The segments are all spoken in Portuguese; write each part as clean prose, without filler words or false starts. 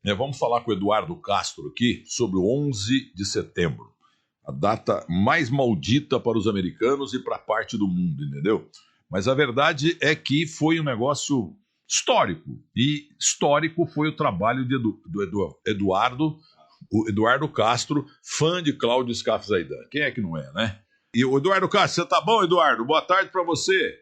Vamos falar com o Eduardo Castro aqui sobre o 11 de setembro. A data mais maldita para os americanos e para parte do mundo, entendeu? Mas a verdade é que foi um negócio histórico. E histórico foi o trabalho do Eduardo Castro, fã de Cláudio Scafzaidan. Quem é que não é, né? E o Eduardo Castro, você tá bom, Eduardo? Boa tarde para você.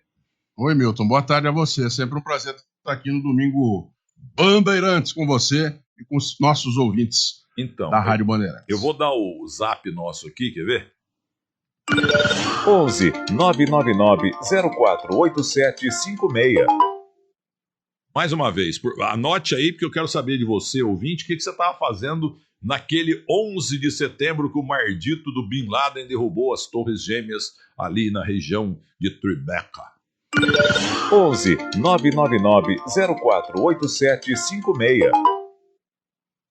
Oi, Milton. Boa tarde a você. É sempre um prazer estar aqui no Domingo Bandeirantes com você e com os nossos ouvintes da Rádio Bandeirantes. Eu vou dar o zap nosso aqui, quer ver? 11 999 048756. Mais uma vez, anote aí, porque eu quero saber de você, ouvinte, o que você estava fazendo naquele 11 de setembro que o maldito do Bin Laden derrubou as Torres Gêmeas ali na região de Tribeca. 11 999 048756.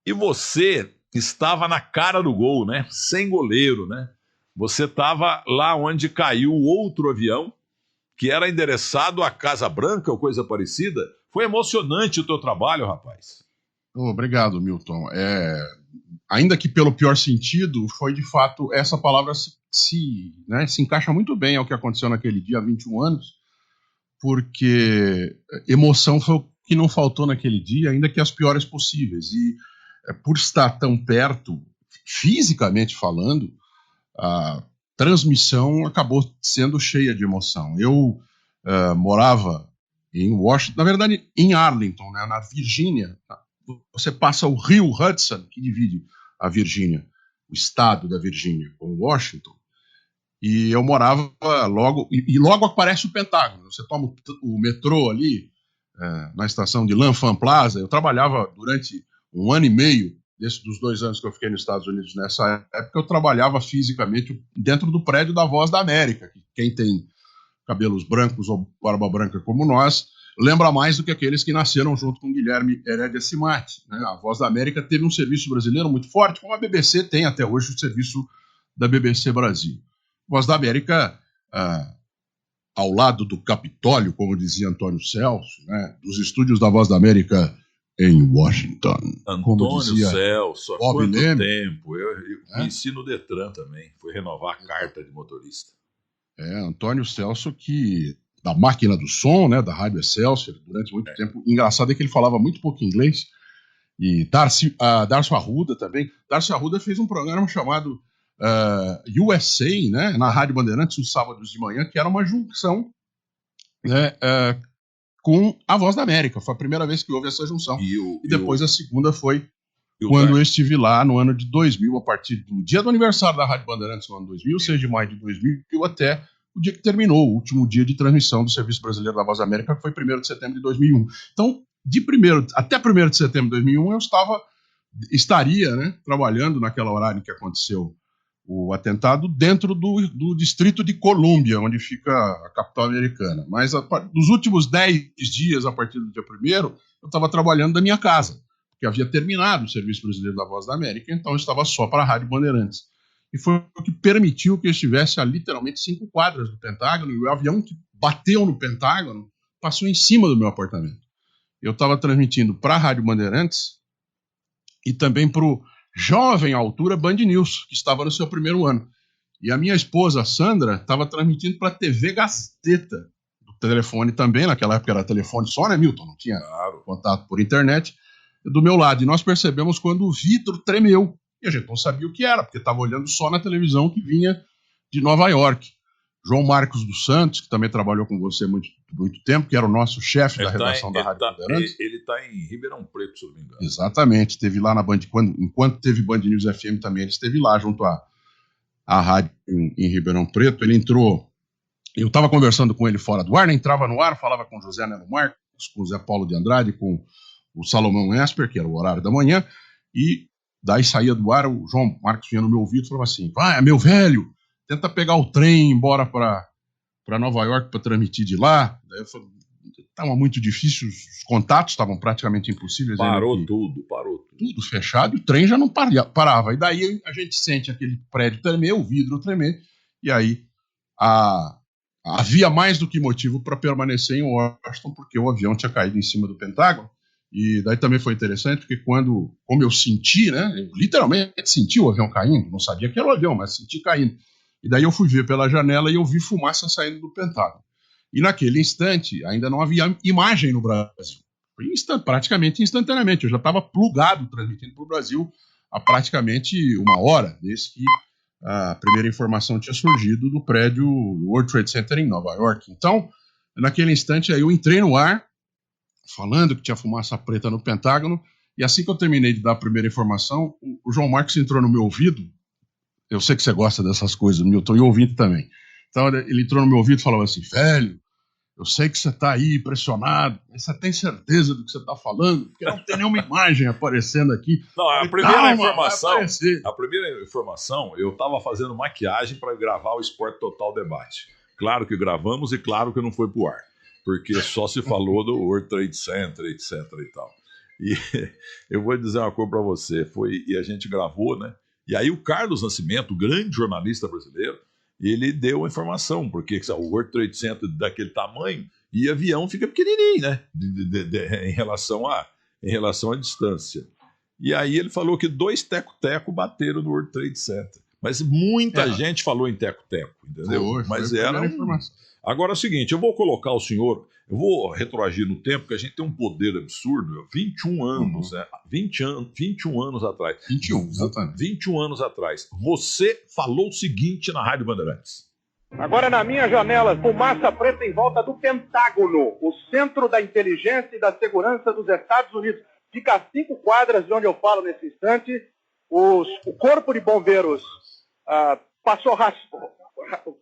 E você estava na cara do gol, né? Sem goleiro, né? Você estava lá onde caiu o outro avião, que era endereçado à Casa Branca ou coisa parecida. Foi emocionante o teu trabalho, rapaz. Obrigado, Milton. Ainda que pelo pior sentido, foi de fato, essa palavra se encaixa muito bem ao que aconteceu naquele dia há 21 anos, porque emoção foi o que não faltou naquele dia, ainda que as piores possíveis. E por estar tão perto, fisicamente falando, a transmissão acabou sendo cheia de emoção. Eu morava em Washington, na verdade em Arlington, né, na Virgínia. Você passa o rio Hudson, que divide a Virgínia, o estado da Virgínia, com Washington, e eu morava logo aparece o Pentágono. Você toma o metrô ali, na estação de L'Enfant Plaza. Eu trabalhava durante 1 ano e meio, dos 2 anos que eu fiquei nos Estados Unidos nessa época, eu trabalhava fisicamente dentro do prédio da Voz da América, que quem tem cabelos brancos ou barba branca como nós, lembra mais do que aqueles que nasceram junto com Guilherme Herédia Simati, né? A Voz da América teve um serviço brasileiro muito forte, como a BBC tem até hoje o serviço da BBC Brasil. Voz da América, ao lado do Capitólio, como dizia Antônio Celso, né? Dos estúdios da Voz da América em Washington. Antônio Celso, há quanto tempo? Eu conheci no Detran também, fui renovar a carta de motorista. Antônio Celso, que da máquina do som, né, da Rádio Excelsior, durante muito tempo. Engraçado é que ele falava muito pouco inglês. E Darcy Arruda também. Darcy Arruda fez um programa chamado USA, né, na Rádio Bandeirantes, nos sábados de manhã, que era uma junção, né, com a Voz da América. Foi a primeira vez que houve essa junção. E depois a segunda foi quando eu estive lá no ano de 2000, a partir do dia do aniversário da Rádio Bandeirantes, no ano 2000, 6 de maio de 2000, até o dia que terminou, o último dia de transmissão do Serviço Brasileiro da Voz da América, que foi 1º de setembro de 2001. Então, até 1º de setembro de 2001, eu estaria, né, trabalhando naquela horário em que aconteceu o atentado, dentro do Distrito de Colômbia, onde fica a capital americana. Mas nos últimos 10 dias, a partir do dia 1º, eu estava trabalhando da minha casa, porque havia terminado o Serviço Brasileiro da Voz da América, então eu estava só para a Rádio Bandeirantes. E foi o que permitiu que eu estivesse a literalmente 5 quadras do Pentágono, e o avião que bateu no Pentágono passou em cima do meu apartamento. Eu estava transmitindo para a Rádio Bandeirantes e também para o jovem altura Band News, que estava no seu 1º ano. E a minha esposa, Sandra, estava transmitindo para a TV Gazeta, do telefone também, naquela época era telefone só, né, Milton? Não tinha contato por internet, do meu lado. E nós percebemos quando o vidro tremeu. E a gente não sabia o que era, porque estava olhando só na televisão que vinha de Nova York. João Marcos dos Santos, que também trabalhou com você muito tempo, que era o nosso chefe da redação da Rádio Bandeirantes. Ele está em Ribeirão Preto, se eu não me engano. Exatamente, esteve lá na Band, enquanto teve Band News FM também, ele esteve lá junto à rádio em Ribeirão Preto. Ele entrou, eu estava conversando com ele fora do ar, né? Entrava no ar, falava com o José Nelo Marcos, com o Zé Paulo de Andrade, com o Salomão Esper, que era o horário da manhã, e daí saía do ar, o João Marcos vinha no meu ouvido e falava assim: vai, meu velho, tenta pegar o trem e ir embora para Nova York para transmitir de lá. Daí eu falei, estava muito difícil, os contatos estavam praticamente impossíveis. Parou tudo. Tudo fechado, e o trem já não parava. E daí a gente sente aquele prédio tremer, o vidro tremer, e aí havia mais do que motivo para permanecer em Washington, porque o avião tinha caído em cima do Pentágono. E daí também foi interessante, porque como eu senti, né, eu literalmente senti o avião caindo, não sabia que era o avião, mas senti caindo. E daí eu fui ver pela janela e eu vi fumaça saindo do Pentágono. E naquele instante, ainda não havia imagem no Brasil. Foi praticamente instantaneamente. Eu já estava plugado, transmitindo para o Brasil há praticamente 1 hora, desde que a primeira informação tinha surgido do prédio World Trade Center em Nova York. Então, naquele instante, aí eu entrei no ar, falando que tinha fumaça preta no Pentágono, e assim que eu terminei de dar a primeira informação, o João Marcos entrou no meu ouvido. Eu sei que você gosta dessas coisas, Milton, e ouvindo também. Então ele entrou no meu ouvido e falou assim: velho, eu sei que você está aí impressionado, mas você tem certeza do que você está falando? Porque não tem nenhuma imagem aparecendo aqui. Não, a Falei, primeira "Calma, informação, vai aparecer." eu estava fazendo maquiagem para gravar o Esporte Total Debate. Claro que gravamos e claro que não foi pro ar, porque só se falou do World Trade Center, etc e tal. E eu vou dizer uma coisa para você, e a gente gravou, né? E aí o Carlos Nascimento, grande jornalista brasileiro, ele deu a informação, porque o World Trade Center daquele tamanho e avião fica pequenininho, né? Em relação à distância. E aí ele falou que 2 teco-teco bateram no World Trade Center. Mas muita gente falou em teco-teco, entendeu? Mas era informação. Agora é o seguinte, eu vou colocar o senhor, eu vou retroagir no tempo, que a gente tem um poder absurdo, 21 anos, né? 21 anos atrás. 21, exatamente. 21 anos atrás. Você falou o seguinte na Rádio Bandeirantes. Agora na minha janela, fumaça preta em volta do Pentágono, o centro da inteligência e da segurança dos Estados Unidos. Fica a 5 quadras de onde eu falo nesse instante. O corpo de bombeiros passou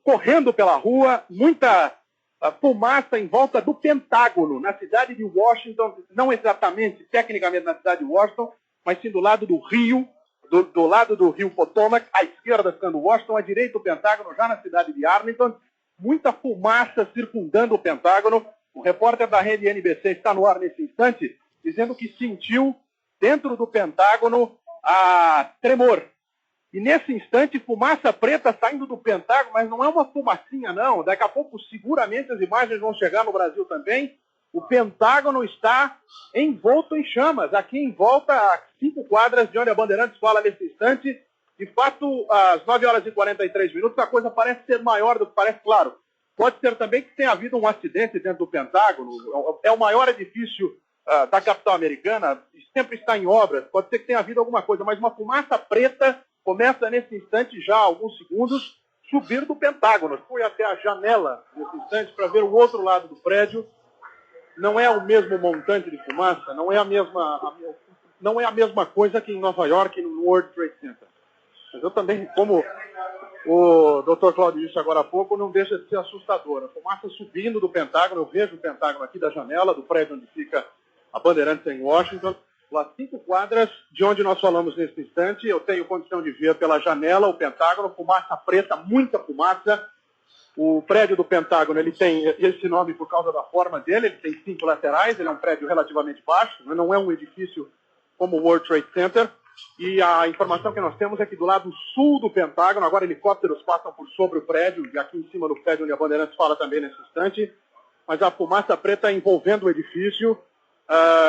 correndo pela rua, muita fumaça em volta do Pentágono, na cidade de Washington, não exatamente, tecnicamente na cidade de Washington, mas sim do lado do rio, do lado do rio Potomac, à esquerda ficando Washington, à direita o Pentágono, já na cidade de Arlington, muita fumaça circundando o Pentágono. O repórter da rede NBC está no ar nesse instante, dizendo que sentiu dentro do Pentágono a tremor. E nesse instante, fumaça preta saindo do Pentágono, mas não é uma fumacinha, não. Daqui a pouco, seguramente, as imagens vão chegar no Brasil também. O Pentágono está envolto em chamas. Aqui em volta, a 5 quadras de onde a Bandeirantes fala nesse instante. De fato, às 9 horas e 43 minutos, a coisa parece ser maior do que parece, claro. Pode ser também que tenha havido um acidente dentro do Pentágono. É o maior edifício da capital americana, sempre está em obras. Pode ser que tenha havido alguma coisa, mas uma fumaça preta começa nesse instante, já há alguns segundos, subir do Pentágono. Fui até a janela nesse instante para ver o outro lado do prédio. Não é o mesmo montante de fumaça, não é a mesma coisa que em Nova York, no World Trade Center. Mas eu também, como o Dr. Cláudio disse agora há pouco, não deixa de ser assustador. A fumaça subindo do Pentágono, eu vejo o Pentágono aqui da janela, do prédio onde fica a Bandeirantes em Washington. Lá 5 quadras de onde nós falamos nesse instante, eu tenho condição de ver pela janela o Pentágono, fumaça preta, muita fumaça. O prédio do Pentágono, ele tem esse nome por causa da forma dele, ele tem 5 laterais, ele é um prédio relativamente baixo, não é um edifício como o World Trade Center. E a informação que nós temos é que do lado sul do Pentágono, agora helicópteros passam por sobre o prédio, e aqui em cima do prédio onde a Bandeirantes fala também nesse instante, mas a fumaça preta envolvendo o edifício.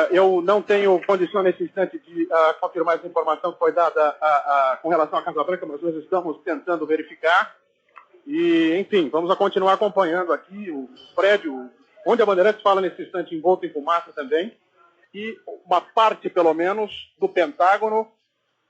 Eu não tenho condição nesse instante de confirmar essa informação que foi dada com relação à Casa Branca, mas nós estamos tentando verificar. E, enfim, vamos continuar acompanhando aqui o prédio, onde a Bandeirantes fala nesse instante, envolto em fumaça também, e uma parte, pelo menos, do Pentágono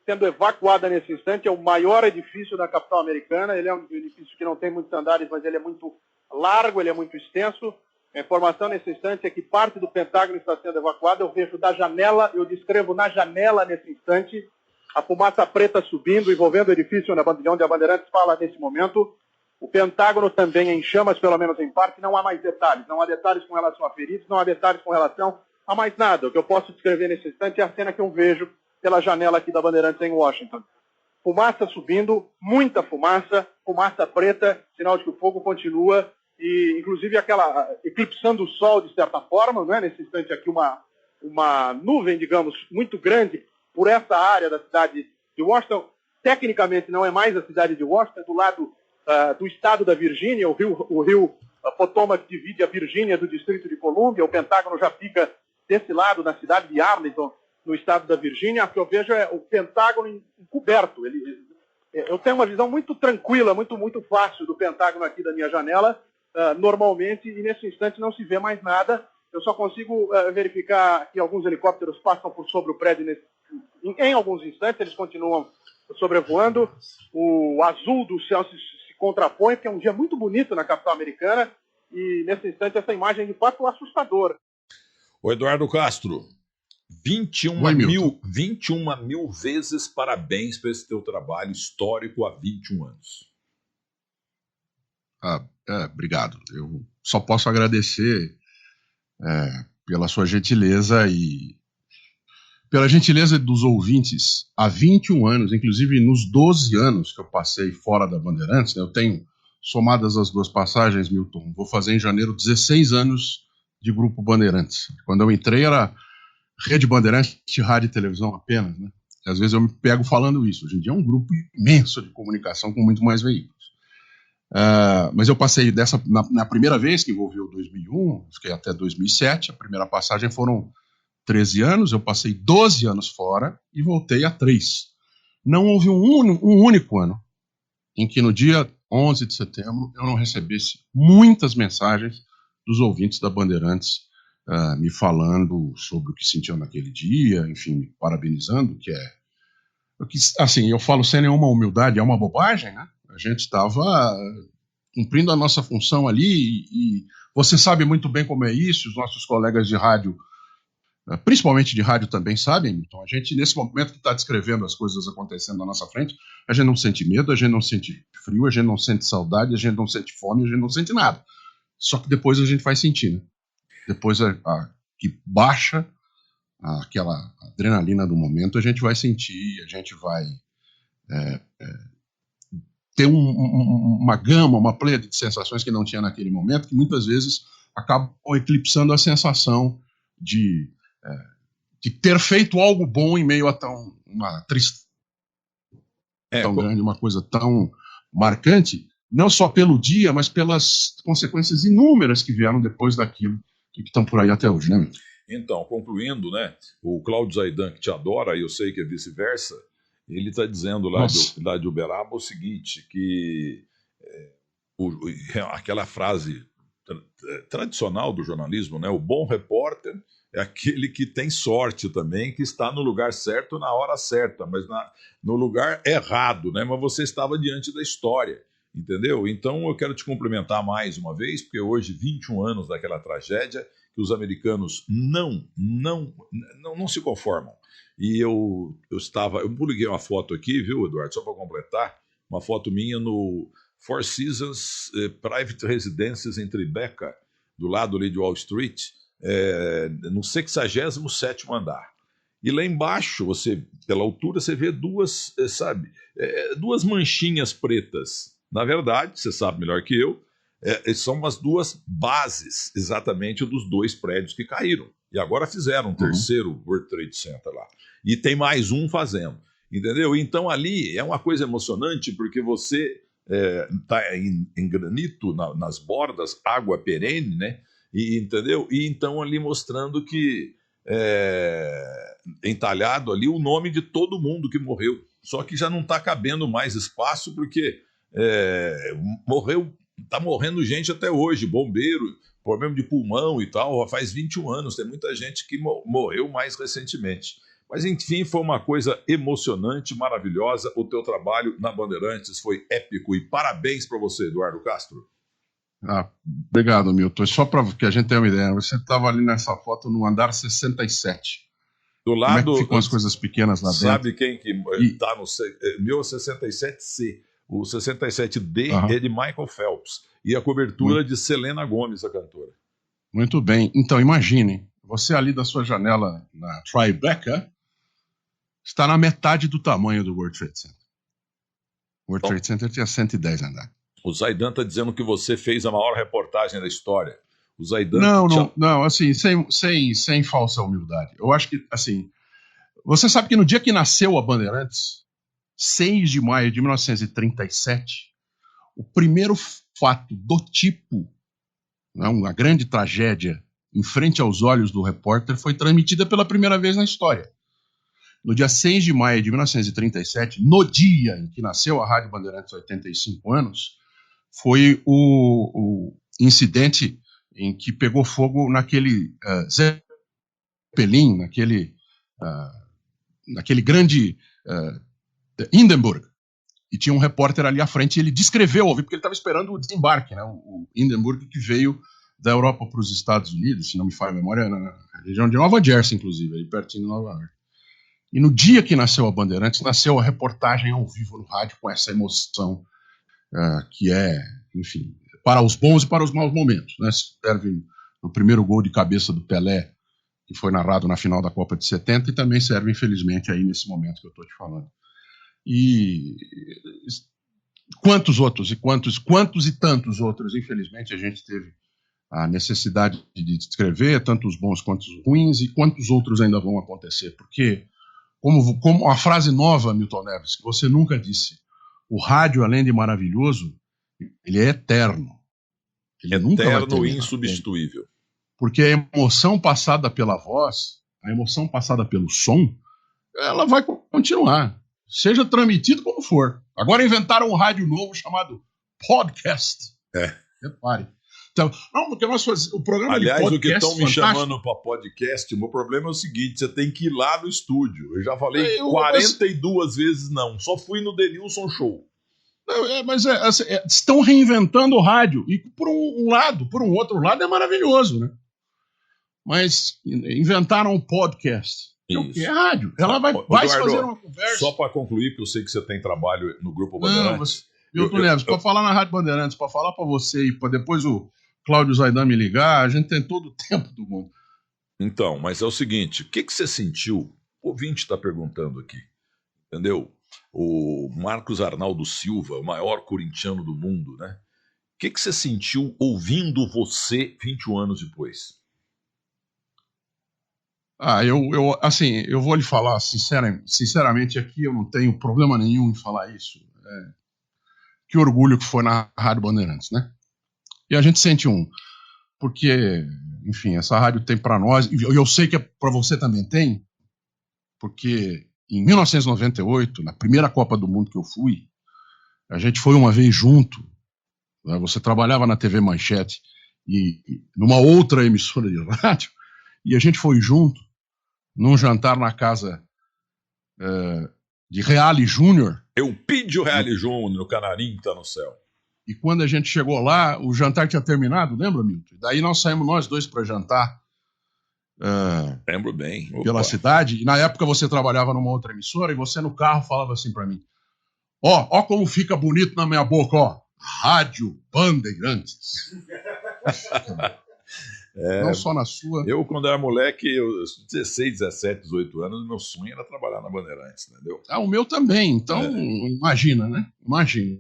sendo evacuada nesse instante. É o maior edifício da capital americana. Ele é um edifício que não tem muitos andares, mas ele é muito largo, ele é muito extenso. A informação nesse instante é que parte do Pentágono está sendo evacuada. Eu vejo da janela, eu descrevo na janela nesse instante, a fumaça preta subindo, envolvendo o edifício onde a Bandeirantes fala nesse momento. O Pentágono também em chamas, pelo menos em parte. Não há mais detalhes. Não há detalhes com relação a feridos, não há detalhes com relação a mais nada. O que eu posso descrever nesse instante é a cena que eu vejo pela janela aqui da Bandeirantes em Washington. Fumaça subindo, muita fumaça, fumaça preta, sinal de que o fogo continua. E, inclusive, aquela eclipsando o sol, de certa forma, não é? Nesse instante aqui, uma nuvem, digamos, muito grande por essa área da cidade de Washington. Tecnicamente, não é mais a cidade de Washington, é do lado do estado da Virgínia. O rio Potomac divide a Virgínia do Distrito de Colômbia. O Pentágono já fica desse lado, na cidade de Arlington, no estado da Virgínia, o que eu vejo é o Pentágono encoberto. Eu tenho uma visão muito tranquila, muito fácil do Pentágono aqui da minha janela, normalmente, e nesse instante não se vê mais nada. Eu só consigo verificar que alguns helicópteros passam por sobre o prédio em alguns instantes, eles continuam sobrevoando. O azul do céu se contrapõe, porque é um dia muito bonito na capital americana, e nesse instante essa imagem de fato é assustadora. Ô Eduardo Castro, 21 mil vezes parabéns por esse teu trabalho histórico há 21 anos. Obrigado. Eu só posso agradecer pela sua gentileza e pela gentileza dos ouvintes há 21 anos, inclusive nos 12 anos que eu passei fora da Bandeirantes, né, eu tenho, somadas as duas passagens, Milton, vou fazer em janeiro 16 anos de Grupo Bandeirantes. Quando eu entrei era Rede Bandeirantes, rádio e televisão apenas, né? Às vezes eu me pego falando isso. Hoje em dia é um grupo imenso de comunicação com muito mais veículos. Mas eu passei na primeira vez, que envolveu 2001, fiquei até 2007, a primeira passagem foram 13 anos, eu passei 12 anos fora e voltei a 3. Não houve um único ano em que no dia 11 de setembro eu não recebesse muitas mensagens dos ouvintes da Bandeirantes me falando sobre o que sentiam naquele dia, enfim, me parabenizando, que assim, eu falo sem nenhuma humildade, é uma bobagem, né? A gente estava cumprindo a nossa função ali e você sabe muito bem como é isso, os nossos colegas de rádio, principalmente de rádio também sabem, então a gente, nesse momento que está descrevendo as coisas acontecendo na nossa frente, a gente não sente medo, a gente não sente frio, a gente não sente saudade, a gente não sente fome, a gente não sente nada. Só que depois a gente vai sentir, né? Depois que baixa aquela adrenalina do momento, a gente vai sentir, a gente vai ter uma gama, uma pleia de sensações que não tinha naquele momento, que muitas vezes acabam eclipsando a sensação de ter feito algo bom em meio a uma tristeza tão grande, uma coisa tão marcante, não só pelo dia, mas pelas consequências inúmeras que vieram depois daquilo e que estão por aí até hoje, né? Então, concluindo, né, o Cláudio Zaidan, que te adora, e eu sei que é vice-versa, ele está dizendo lá de Uberaba o seguinte, que aquela frase tradicional do jornalismo, né, o bom repórter é aquele que tem sorte também, que está no lugar certo na hora certa, mas no lugar errado, né, mas você estava diante da história. Entendeu? Então eu quero te cumprimentar mais uma vez, porque hoje, 21 anos daquela tragédia, que os americanos não se conformam. E eu publiquei uma foto aqui, viu, Eduardo, só para completar, uma foto minha no Four Seasons Private Residences em Tribeca, do lado ali de Wall Street, no 67º andar. E lá embaixo, pela altura, você vê duas manchinhas pretas. Na verdade, você sabe melhor que eu, são as duas bases, exatamente, dos dois prédios que caíram. E agora fizeram um terceiro World Trade Center lá. E tem mais um fazendo, entendeu? Então ali é uma coisa emocionante, porque você está em granito, nas bordas, água perene, né? Entendeu? E então ali mostrando que entalhado ali o nome de todo mundo que morreu. Só que já não está cabendo mais espaço, porque tá morrendo gente até hoje, bombeiro, problema de pulmão e tal, faz 21 anos, tem muita gente que morreu mais recentemente. Mas enfim, foi uma coisa emocionante, maravilhosa, o teu trabalho na Bandeirantes foi épico e parabéns para você, Eduardo Castro. Obrigado, Milton. Só para que a gente tenha uma ideia, você estava ali nessa foto no andar 67. Do lado, como é que ficam as coisas pequenas lá dentro? Sabe quem que está no meu 67C? O 67D é de Michael Phelps. E a cobertura de Selena Gomez, a cantora. Muito bem. Então, imagine, você ali da sua janela na Tribeca está na metade do tamanho do World Trade Center. O World Trade Center tinha 110 andares. O Zaidan está dizendo que você fez a maior reportagem da história. O Zaidan não, assim, sem falsa humildade. Eu acho que, assim, você sabe que no dia que nasceu a Bandeirantes, 6 de maio de 1937, o primeiro fato do tipo, né, uma grande tragédia em frente aos olhos do repórter, foi transmitida pela primeira vez na história. No dia 6 de maio de 1937, no dia em que nasceu a Rádio Bandeirantes, 85 anos, foi o incidente em que pegou fogo naquele Zeppelin, naquele grande Hindenburg. E tinha um repórter ali à frente e ele descreveu, porque ele estava esperando o desembarque, né? O Hindenburg que veio da Europa para os Estados Unidos, se não me falha a memória, na região de Nova Jersey, inclusive, aí pertinho de Nova York. E no dia que nasceu a Bandeirantes, nasceu a reportagem ao vivo no rádio com essa emoção que é, enfim, para os bons e para os maus momentos, né? Serve no primeiro gol de cabeça do Pelé, que foi narrado na final da Copa de 70, e também serve, infelizmente, aí nesse momento que eu estou te falando. E quantos outros, quantos e tantos outros, infelizmente, a gente teve a necessidade de descrever, tanto os bons quanto os ruins, e quantos outros ainda vão acontecer, porque, como a frase nova, Milton Neves, que você nunca disse, o rádio, além de maravilhoso, ele é eterno. Ele nunca vai Eterno e terminar. insubstituível. Porque a emoção passada pela voz, a emoção passada pelo som, ela vai continuar, seja transmitido como for. Agora inventaram um rádio novo chamado podcast. Repare. Então, não, porque o programa Aliás, de podcast... o que estão me fantástico. chamando para podcast, o meu problema é o seguinte, você tem que ir lá no estúdio. Eu já falei 42 vezes não, só fui no Denilson Show. Estão reinventando o rádio, e por um outro lado é maravilhoso, né? Mas inventaram um podcast. Isso. Que é rádio. Ela vai Eduardo, fazer uma conversa. Só para concluir, porque eu sei que você tem trabalho no Grupo Bandeirantes. Milton Neves, para falar na Rádio Bandeirantes, para falar para você e para depois o Cláudio Zaidan me ligar, a gente tem todo o tempo do mundo. Então, mas é o seguinte, o que você sentiu? O ouvinte está perguntando aqui, entendeu? O Marcos Arnaldo Silva, o maior corintiano do mundo, né? O que você sentiu ouvindo você 21 anos depois? Eu vou lhe falar sinceramente aqui, eu não tenho problema nenhum em falar isso. Que orgulho que foi na Rádio Bandeirantes, né? E a gente sente porque, enfim, essa rádio tem para nós, e eu sei que para você também tem, porque em 1998, na primeira Copa do Mundo que eu fui, a gente foi uma vez junto, né? Você trabalhava na TV Manchete e numa outra emissora de rádio, e a gente foi junto num jantar na casa de Reale Júnior. Eupídio Reale Júnior, no Canarim que tá no céu. E quando a gente chegou lá, o jantar tinha terminado, lembra, Milton? Daí nós saímos nós dois para jantar. Lembro bem. Pela cidade. E na época você trabalhava numa outra emissora e você no carro falava assim para mim: ó como fica bonito na minha boca, ó. Rádio Bandeirantes. Não só na sua. Eu, quando era moleque, 16, 17, 18 anos, meu sonho era trabalhar na Bandeirantes, entendeu? O meu também. Então, imagina, né? Imagina.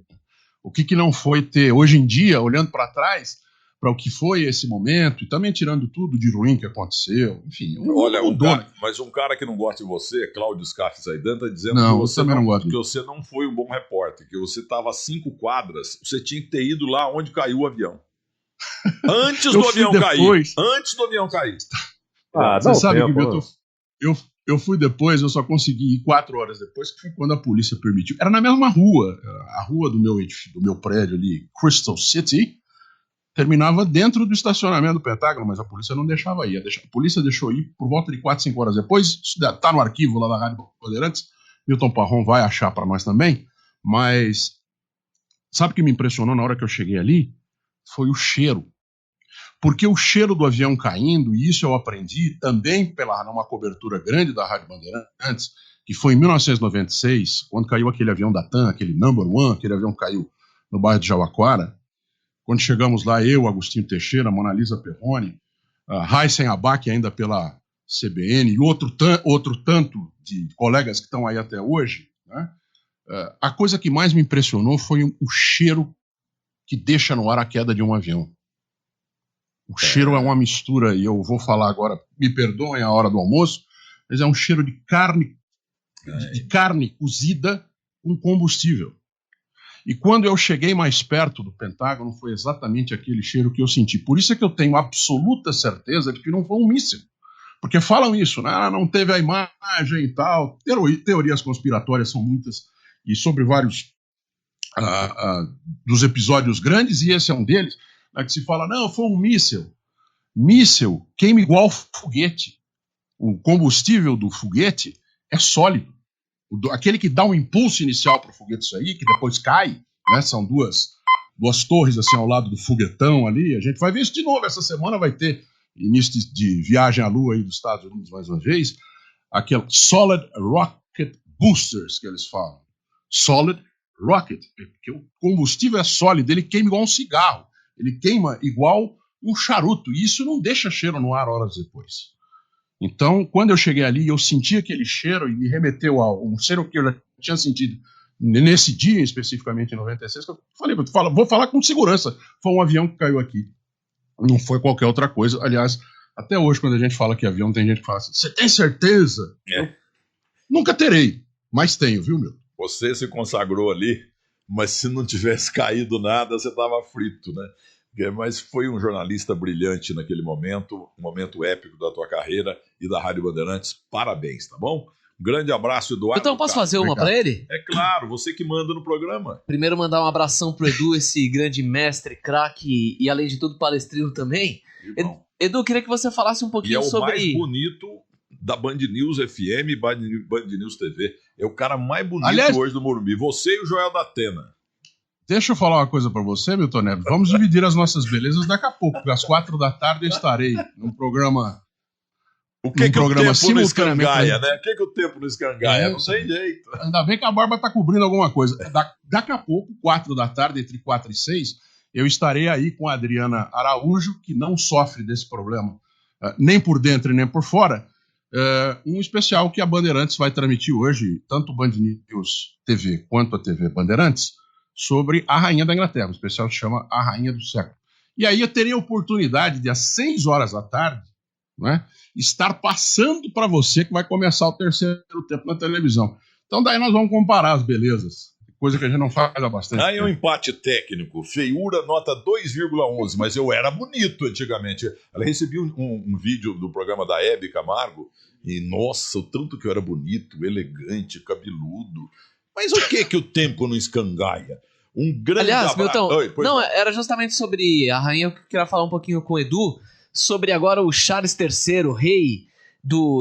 O que não foi ter, hoje em dia, olhando para trás, para o que foi esse momento, e também tirando tudo de ruim que aconteceu, enfim. Olha, mas um cara que não gosta de você, Cláudio Scaff Zaidan, está dizendo que você não foi um bom repórter, que você estava a 5 quadras, você tinha que ter ido lá onde caiu o avião. Antes do avião cair. Antes do avião cair. Você sabe que eu fui depois, eu só consegui ir 4 horas depois, que foi quando a polícia permitiu. Era na mesma rua, a rua do meu prédio ali, Crystal City, terminava dentro do estacionamento do Pentágono, mas a polícia não deixava ir. A polícia deixou ir por volta de 4, 5 horas depois. Isso está no arquivo lá da Rádio Bandeirantes. Milton Parron vai achar para nós também. Mas sabe o que me impressionou na hora que eu cheguei ali? Foi o cheiro. Porque o cheiro do avião caindo, e isso eu aprendi também numa cobertura grande da Rádio Bandeirantes, que foi em 1996, quando caiu aquele avião da TAM, aquele Number One, aquele avião caiu no bairro de Jabaquara. Quando chegamos lá, eu, Agostinho Teixeira, Mona Lisa Perrone, Raíssen Abac ainda pela CBN, e outro tanto de colegas que estão aí até hoje, né? A coisa que mais me impressionou foi o cheiro que deixa no ar a queda de um avião. O cheiro é uma mistura, e eu vou falar agora, me perdoem a hora do almoço, mas é um cheiro de carne, de carne cozida com combustível. E quando eu cheguei mais perto do Pentágono, foi exatamente aquele cheiro que eu senti. Por isso é que eu tenho absoluta certeza de que não foi um míssil. Porque falam isso, né? Não teve a imagem e tal. Teorias conspiratórias são muitas, e sobre vários dos episódios grandes, e esse é um deles, né, que se fala, não, foi um míssil. Míssil queima igual foguete. O combustível do foguete é sólido. Aquele que dá um impulso inicial para o foguete sair, que depois cai, né, são duas torres assim ao lado do foguetão ali. A gente vai ver isso de novo. Essa semana vai ter início de viagem à Lua aí dos Estados Unidos mais uma vez. Aquele Solid Rocket Boosters que eles falam. Solid Rocket, porque o combustível é sólido, ele queima igual um cigarro. Ele queima igual um charuto. E isso não deixa cheiro no ar horas depois. Então, quando eu cheguei ali, eu senti aquele cheiro e me remeteu a um cheiro que eu já tinha sentido nesse dia, especificamente em 96, que eu falei, vou falar com segurança, foi um avião que caiu aqui. Não foi qualquer outra coisa. Aliás, até hoje, quando a gente fala que é avião, tem gente que fala assim, você tem certeza? Nunca terei, mas tenho, viu, meu? Você se consagrou ali, mas se não tivesse caído nada, você estava frito, né? Mas foi um jornalista brilhante naquele momento, um momento épico da tua carreira e da Rádio Bandeirantes. Parabéns, tá bom? Um grande abraço, Eduardo. Então, posso fazer uma para ele? É claro, você que manda no programa. Primeiro, mandar um abração pro Edu, esse grande mestre, craque e, além de tudo, palestrino também. Edu, queria que você falasse um pouquinho sobre... E é o mais bonito da Band News FM e Band News TV. É o cara mais bonito hoje do Morumbi. Você e o Joel da Atena. Deixa eu falar uma coisa pra você, Milton Neves. Vamos dividir as nossas belezas daqui a pouco, porque às 4 da tarde eu estarei num programa... O que o tempo não escangaia, né? O que o tempo não escangaia? Não tem jeito. Ainda bem que a Barba tá cobrindo alguma coisa. Daqui a pouco, 4 da tarde, entre 4 e 6, eu estarei aí com a Adriana Araújo, que não sofre desse problema, nem por dentro e nem por fora. Um especial que a Bandeirantes vai transmitir hoje, tanto o Band News TV quanto a TV Bandeirantes, sobre a Rainha da Inglaterra. O especial se chama A Rainha do Século. E aí eu terei a oportunidade de, às 6 horas da tarde, né, estar passando para você que vai começar o terceiro tempo na televisão. Então daí nós vamos comparar as belezas, coisa que a gente não faz há bastante tempo. Aí é um empate técnico, feiura nota 2,11, mas eu era bonito antigamente. Ela recebeu um vídeo do programa da Hebe Camargo e, nossa, o tanto que eu era bonito, elegante, cabeludo. Mas o que o tempo não escangaia? Um grande abraço. Milton, Oi, não, era justamente sobre a rainha. Eu queria falar um pouquinho com o Edu sobre agora o Charles III, rei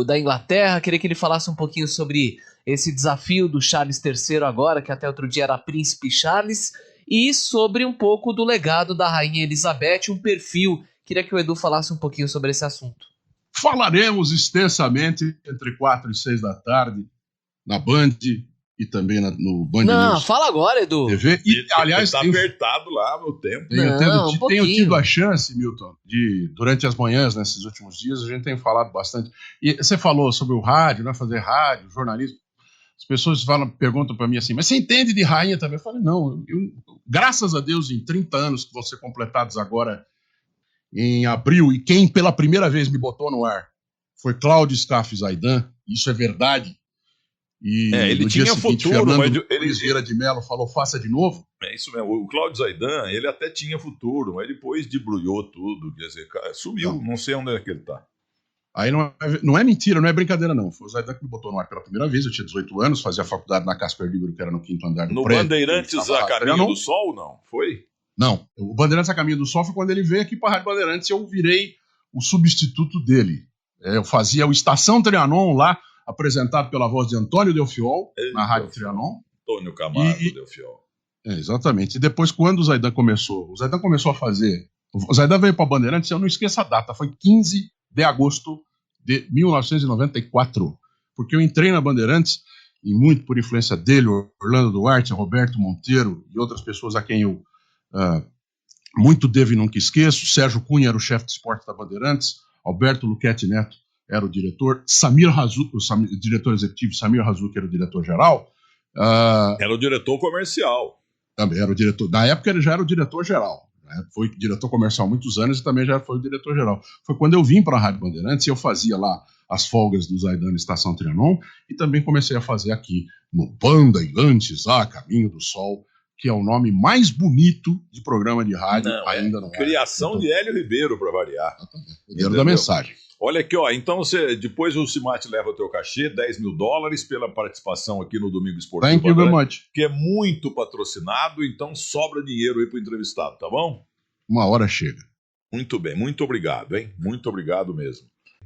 da Inglaterra. Queria que ele falasse um pouquinho sobre esse desafio do Charles III agora, que até outro dia era Príncipe Charles, e sobre um pouco do legado da Rainha Elizabeth, um perfil. Queria que o Edu falasse um pouquinho sobre esse assunto. Falaremos extensamente entre 4 e 6 da tarde na Band e também no Band News. Não, fala agora, Edu. TV. E, aliás, tá apertado lá no tempo. Tenho tido a chance, Milton, de, durante as manhãs, nesses últimos dias, a gente tem falado bastante. E você falou sobre o rádio, né, fazer rádio, jornalismo. As pessoas perguntam para mim assim, mas você entende de rainha também? Eu falo, não, graças a Deus, em 30 anos que vão ser completados agora em abril, e quem pela primeira vez me botou no ar foi Cláudio Scaff Zaidan, isso é verdade. E ele no tinha dia seguinte, futuro, Fernando mas Luiz Vieira de Mello falou, faça de novo. É isso mesmo, o Cláudio Zaidan, ele até tinha futuro, mas depois debrulhou tudo, quer dizer, sumiu, não sei onde é que ele tá. Aí não é mentira, não é brincadeira não, foi o Zaidan que me botou no ar pela primeira vez, eu tinha 18 anos, fazia faculdade na Casper Libero, que era no 5º andar do no prédio. No Bandeirantes a Caminho do Sol, não? Foi? Não, o Bandeirantes a Caminho do Sol foi quando ele veio aqui para a Rádio Bandeirantes, eu virei o substituto dele. Eu fazia o Estação Trianon lá, apresentado pela voz de Antônio Delfiol, na Rádio Trianon. Antônio Camargo Delfiol. Exatamente. E depois, quando o Zaidan começou a fazer... O Zaidan veio para a Bandeirantes, eu não esqueço a data, foi 15 de agosto de 1994. Porque eu entrei na Bandeirantes, e muito por influência dele, Orlando Duarte, Roberto Monteiro e outras pessoas a quem eu muito devo e nunca esqueço. Sérgio Cunha era o chefe de esporte da Bandeirantes, Alberto Luquete Neto era o diretor, Samir Hazuki, o diretor executivo, Samir Hazuki era o diretor-geral. Era o diretor comercial. Também era o diretor. Na época ele já era o diretor-geral. Né? Foi diretor comercial há muitos anos e também já foi o diretor-geral. Foi quando eu vim para a Rádio Bandeirantes e eu fazia lá as folgas do Zaidan na Estação Trianon e também comecei a fazer aqui no Bandeirantes a Caminho do Sol, que é o nome mais bonito de programa de rádio ainda no ar. Criação de Hélio Ribeiro, para variar. Poder da mensagem. Olha aqui, ó. Então, depois o Cimate leva o teu cachê, $10 mil pela participação aqui no Domingo Esportivo. Thank you very much. Que é muito patrocinado, então sobra dinheiro aí pro entrevistado, tá bom? Uma hora chega. Muito bem, muito obrigado, hein? Muito obrigado mesmo.